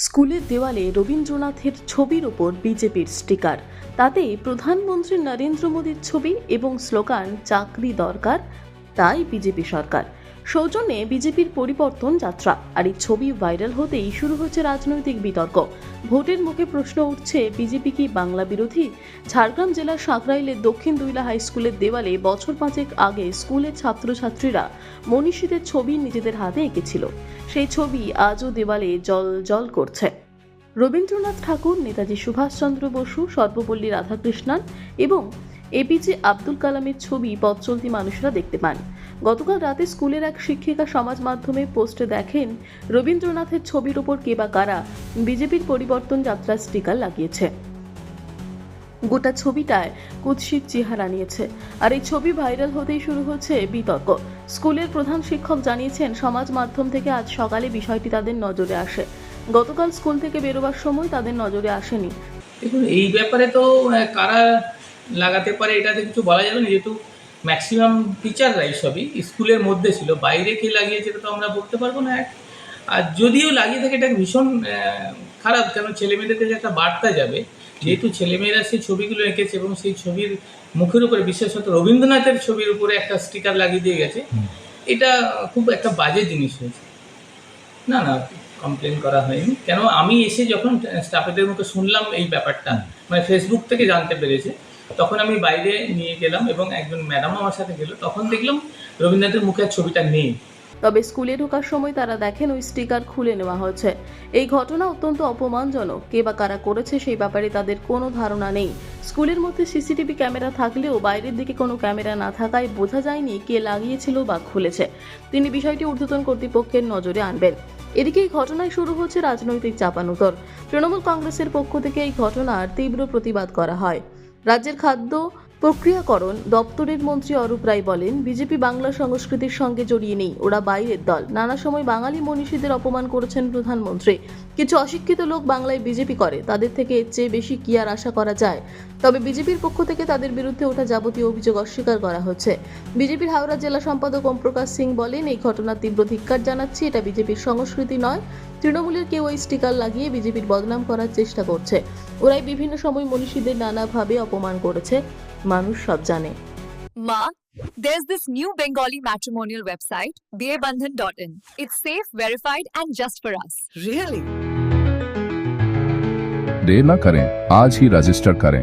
স্কুলের দেওয়ালে রবীন্দ্রনাথের ছবির ওপর বিজেপির স্টিকার। তাতে প্রধানমন্ত্রী নরেন্দ্র মোদীর ছবি এবং স্লোগান চাকরি দরকার, তাই বিজেপি সরকার। সৌজন্যে বিজেপির পরিবর্তন যাত্রা। আর এই ছবি ভাইরাল হতেই শুরু হচ্ছে রাজনৈতিক বিতর্ক। ভোটের মুখে প্রশ্ন উঠছে, বিজেপি কি বাংলা বিরোধী? ঝাড়গ্রাম জেলার সাঁকরাইলের দক্ষিণ দুইলা হাই স্কুলের দেওয়ালে বছর পাঁচেক আগে স্কুলের ছাত্রছাত্রীরা মনীষীদের ছবি নিজেদের হাতে এঁকেছিল। সেই ছবি আজও দেওয়ালে জ্বল করছে। রবীন্দ্রনাথ ঠাকুর, নেতাজি সুভাষচন্দ্র বসু, সর্বপল্লী রাধাকৃষ্ণন এবং এপিজে আব্দুল কালামের ছবি পথ চলতি মানুষরা দেখতে পান। গতকাল রাতে স্কুলের এক শিক্ষিকা সমাজ মাধ্যমে পোস্টে দেখেন, রবীন্দ্রনাথের ছবির ওপর কে বা কারা বিজেপির পরিবর্তন যাত্রার স্টিকার লাগিয়েছে। গোটা ছবিটায় কুৎসিত চেহারা নিয়েছে। আর এই ছবি ভাইরাল হতেই শুরু হচ্ছে বিতর্ক। স্কুলের প্রধান শিক্ষক জানিয়েছেন, সমাজ মাধ্যম থেকে আজ সকালে বিষয়টি তাদের নজরে আসে। গতকাল স্কুল থেকে বেরোবার সময় তাদের নজরে আসেনি। দেখুন, এই ব্যাপারে তো কারা লাগাতে পারে এটাতে কিছু বলা যাবে না, যেহেতু ম্যাক্সিমাম টিচাররা সবই স্কুলের মধ্যে ছিল। বাইরে কে লাগিয়েছে এটা তো আমরা বলতে পারবো না। আর যদিও লাগিয়ে থাকে এটা ভীষণ খারাপ, কেন ছেলেমেয়েদের কাছে একটা বার্তা যাবে, যেহেতু ছেলেমেয়েরা সেই ছবিগুলো এঁকেছে এবং সেই ছবির মুখের উপরে বিশেষত রবীন্দ্রনাথের ছবির উপরে একটা স্টিকার লাগিয়ে দিয়ে গেছে। এটা খুব একটা বাজে জিনিস হয়েছে। না না, কমপ্লেন করা হয়নি। কেন, আমি এসে যখন স্টাফেদের মুখে শুনলাম এই ব্যাপারটা, মানে ফেসবুক থেকে জানতে পেরেছে, তখন আমি বাইরে নিয়ে গেলাম এবং একজন ম্যাডাম আমার সাথে গেল। তখন দেখলাম রবীন্দ্রনাথের মুখের ছবিটা নেই। তবে স্কুলে ঢোকার সময় তারা দেখেন ওই স্টিকার খুলে নেওয়া হয়েছে। এই ঘটনা অত্যন্ত অপমানজনক। কে বা কারা করেছে সেই ব্যাপারে তাদের কোনো ধারণা নেই। স্কুলের মধ্যে সিসিটিভি ক্যামেরা থাকলেও বাইরের দিকে কোনো ক্যামেরা না থাকায় বোঝা যায়নি কে লাগিয়েছিল বা খুলেছে। তিনি বিষয়টি ঊর্ধ্বতন কর্তৃপক্ষের নজরে আনবেন। এদিকে এই ঘটনায় শুরু হচ্ছে রাজনৈতিক চাপানুতর। তৃণমূল কংগ্রেসের পক্ষ থেকে এই ঘটনার তীব্র প্রতিবাদ করা হয়। রাজ্যের খাদ্য প্রক্রিয়াকরণ দপ্তরের মন্ত্রী অরূপ রায় বলেন, বিজেপি বাংলা সংস্কৃতির সঙ্গে জড়িয়ে নেই, ওরা বাইরের দল। নানা সময় বাঙালি মনীষীদের অপমান করেছেন প্রধানমন্ত্রী। কিছু অশিক্ষিত লোক বাংলায় বিজেপি করে, তাদের থেকে এর চেয়ে বেশি কি আর আশা করা যায়? তবে বিজেপির পক্ষ থেকে তাদের বিরুদ্ধে ওঠা যাবতীয় অভিযোগ অস্বীকার করা হচ্ছে। বিজেপির হাওড়া জেলা সম্পাদক ওম প্রকাশ সিং বলেন, এই ঘটনার তীব্র ধিক্কার জানাচ্ছি। এটা বিজেপির সংস্কৃতি নয়। তৃণমূলের কেউ ওই স্টিকার লাগিয়ে বিজেপির বদনাম করার চেষ্টা করছে। ওরাই বিভিন্ন সময় মনীষীদের নানাভাবে অপমান করেছে, মানুষ সব জানে। Ma, there's this new Bengali matrimonial website, BABandhan.in. It's safe, verified, and just for us. Really? देर न करें, आज ही रजिस्टर करें।